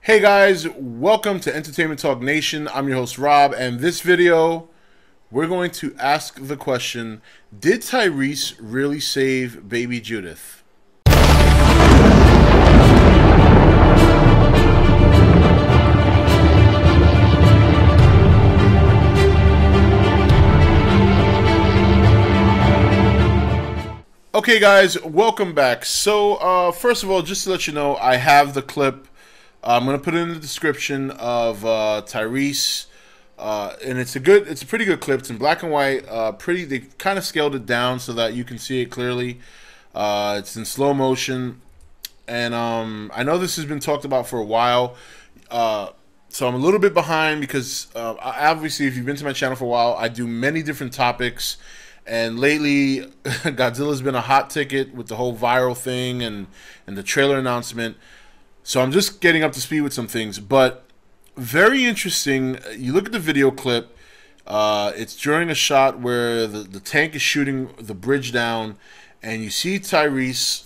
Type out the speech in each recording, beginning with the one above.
Hey guys, welcome to Entertainment Talk Nation. I'm your host Rob, and this video we're going to ask the question, did Tyreese really save baby Judith? Okay guys, welcome back. So first of all, just to let you know, I have the clip. I'm gonna put it in the description of Tyreese, and it's a pretty good clip. It's in black and white. They kind of scaled it down so that you can see it clearly. It's in slow motion, and I know this has been talked about for a while. So I'm a little bit behind because obviously, if you've been to my channel for a while, I do many different topics. And lately, Godzilla's been a hot ticket with the whole viral thing and the trailer announcement. So I'm just getting up to speed with some things. But very interesting. You look at the video clip. It's during a shot where the tank is shooting the bridge down. And you see Tyreese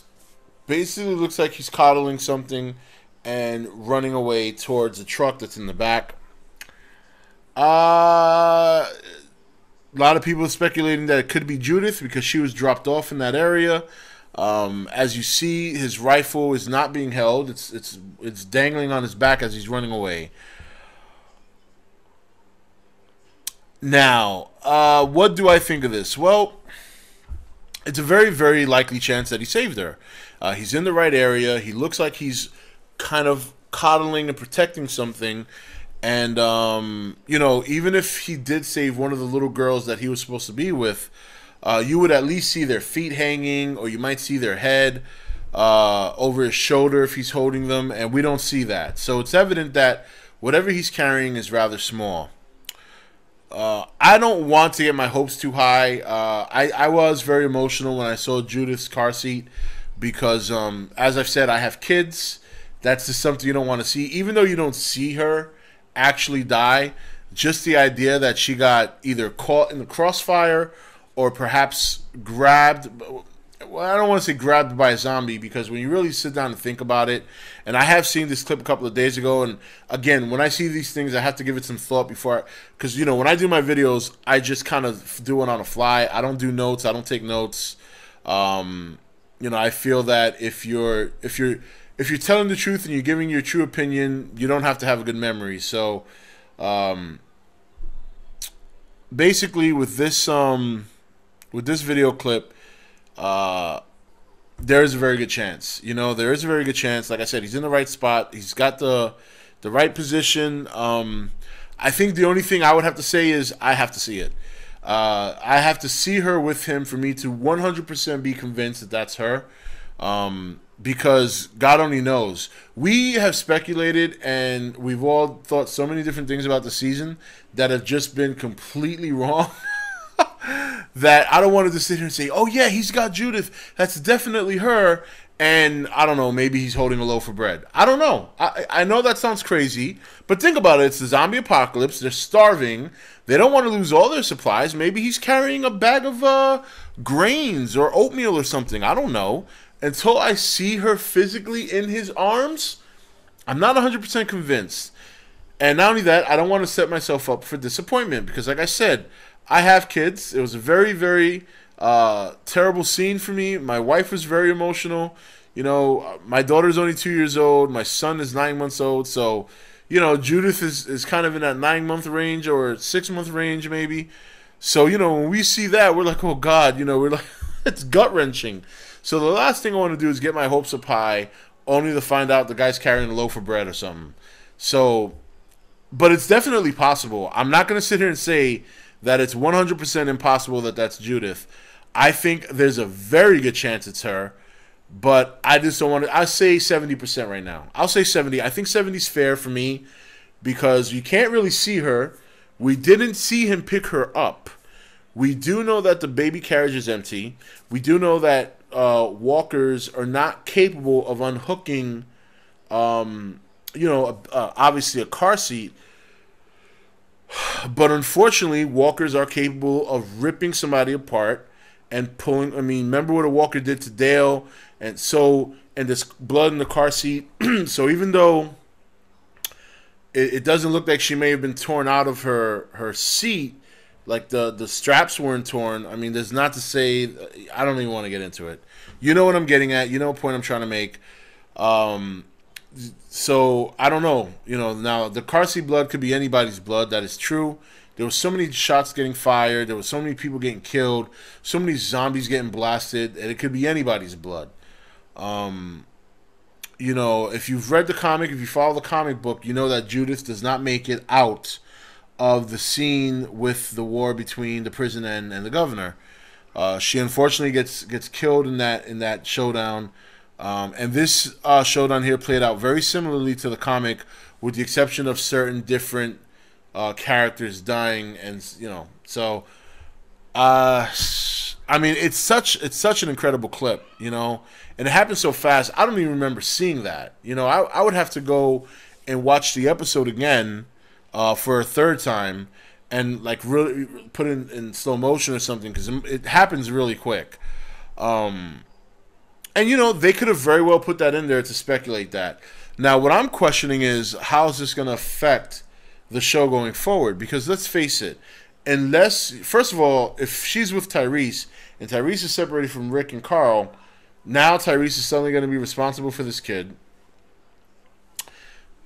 basically looks like he's coddling something and running away towards the truck that's in the back. A lot of people are speculating that it could be Judith because she was dropped off in that area. As you see, his rifle is not being held. It's dangling on his back as he's running away. Now, what do I think of this? Well, it's a very, very likely chance that he saved her. He's in the right area. He looks like he's kind of coddling and protecting something. And, you know, even if he did save one of the little girls that he was supposed to be with, you would at least see their feet hanging, or you might see their head over his shoulder if he's holding them, and we don't see that. So it's evident that whatever he's carrying is rather small. I don't want to get my hopes too high. I was very emotional when I saw Judith's car seat because, as I've said, I have kids. That's just something you don't want to see. Even though you don't see her actually die, just the idea that she got either caught in the crossfire or perhaps grabbed. Well, I don't want to say grabbed by a zombie, because when you really sit down and think about it, and I have seen this clip a couple of days ago, and again, when I see these things, I have to give it some thought before, because you know, when I do my videos, I just kind of do it on the fly. I don't do notes. I don't take notes. You know, I feel that if you're telling the truth and you're giving your true opinion, you don't have to have a good memory. So, basically, with this video clip, there is a very good chance. You know, there is a very good chance. Like I said, he's in the right spot. He's got the right position. I think the only thing I would have to say is I have to see it. I have to see her with him for me to 100% be convinced that that's her. Because God only knows. We have speculated and we've all thought so many different things about the season that have just been completely wrong. That I don't want to just sit here and say, oh yeah, he's got Judith, that's definitely her, and I don't know, maybe he's holding a loaf of bread. I don't know. I know that sounds crazy, but think about it. It's the zombie apocalypse. They're starving. They don't want to lose all their supplies. Maybe he's carrying a bag of grains or oatmeal or something. I don't know. Until I see her physically in his arms, I'm not 100% convinced. And not only that, I don't want to set myself up for disappointment because, like I said, I have kids. It was a very, very terrible scene for me. My wife was very emotional. You know, my daughter's only 2 years old. My son is 9 months old. So, you know, Judith is kind of in that 9-month range or 6-month range maybe. So, you know, when we see that, we're like, oh, God, you know, we're like, it's gut-wrenching. So the last thing I want to do is get my hopes up high, only to find out the guy's carrying a loaf of bread or something. So, but it's definitely possible. I'm not going to sit here and say that it's 100% impossible that that's Judith. I think there's a very good chance it's her, but I just don't want to. I say 70% right now. I'll say 70. I think 70 is fair for me because you can't really see her. We didn't see him pick her up. We do know that the baby carriage is empty. We do know that walkers are not capable of unhooking, you know, obviously a car seat. But unfortunately, walkers are capable of ripping somebody apart and pulling. I mean, remember what a walker did to Dale, and this blood in the car seat. So even though it doesn't look like she may have been torn out of her seat, like the straps weren't torn. I mean, there's not to say. I don't even want to get into it. You know what I'm getting at. You know what point I'm trying to make. So I don't know. You know, now the car seat blood could be anybody's blood. That is true. There were so many shots getting fired. There were so many people getting killed. So many zombies getting blasted, and it could be anybody's blood. You know, if you've read the comic, if you follow the comic book, you know that Judith does not make it out of the scene with the war between the prison and the governor. She unfortunately gets killed in that showdown. And this showdown here played out very similarly to the comic, with the exception of certain different characters dying, and you know, so I mean, it's such an incredible clip, you know, and it happened so fast. I don't even remember seeing that. You know, I would have to go and watch the episode again for a third time, and like really put it in slow motion or something, because it happens really quick. And, you know, they could have very well put that in there to speculate that. Now, what I'm questioning is, how is this going to affect the show going forward? Because let's face it, unless, first of all, if she's with Tyreese, and Tyreese is separated from Rick and Carl, now Tyreese is suddenly going to be responsible for this kid.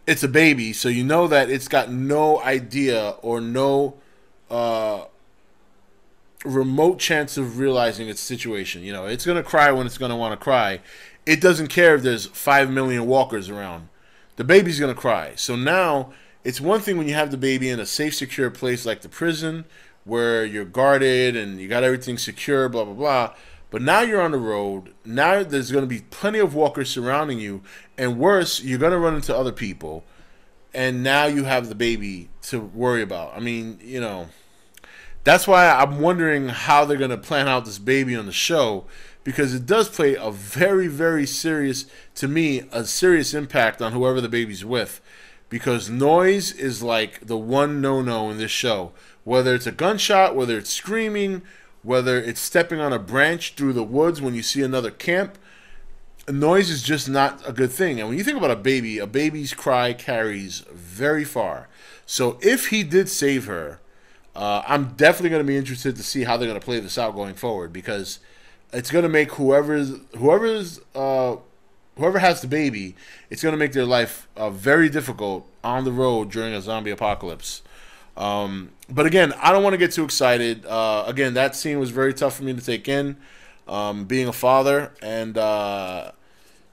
It's a baby, so you know that it's got no idea or no remote chance of realizing its situation. You know, it's going to cry when it's going to want to cry. It doesn't care if there's 5 million walkers around. The baby's going to cry. So now, it's one thing when you have the baby in a safe, secure place like the prison, where you're guarded and you got everything secure, blah, blah, blah. But now you're on the road. Now there's going to be plenty of walkers surrounding you. And worse, you're going to run into other people. And now you have the baby to worry about. I mean, you know, that's why I'm wondering how they're going to plan out this baby on the show, because it does play a very, very serious, to me, a serious impact on whoever the baby's with. Because noise is like the one no-no in this show. Whether it's a gunshot, whether it's screaming, whether it's stepping on a branch through the woods when you see another camp, noise is just not a good thing. And when you think about a baby's cry carries very far. So if he did save her, I'm definitely going to be interested to see how they're going to play this out going forward, because it's going to make whoever has the baby, it's going to make their life very difficult on the road during a zombie apocalypse. But again, I don't want to get too excited. Again, that scene was very tough for me to take in, being a father. And,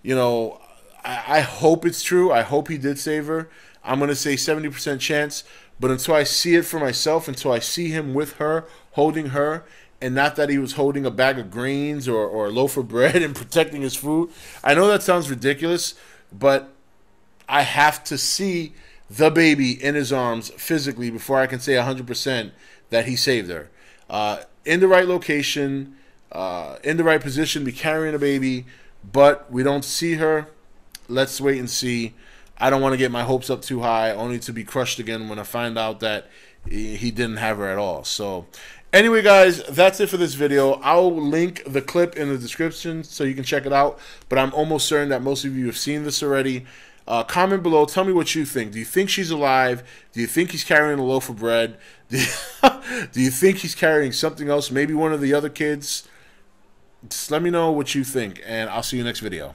you know, I hope it's true. I hope he did save her. I'm going to say 70% chance. But until I see it for myself, until I see him with her, holding her, and not that he was holding a bag of grains or a loaf of bread and protecting his food. I know that sounds ridiculous, but I have to see the baby in his arms physically before I can say 100% that he saved her. In the right location, in the right position, be carrying a baby, but we don't see her. Let's wait and see. I don't want to get my hopes up too high, only to be crushed again when I find out that he didn't have her at all. So anyway, guys, that's it for this video. I'll link the clip in the description so you can check it out, but I'm almost certain that most of you have seen this already. Comment below. Tell me what you think. Do you think she's alive? Do you think he's carrying a loaf of bread? Do you think he's carrying something else? Maybe one of the other kids? Just let me know what you think, and I'll see you next video.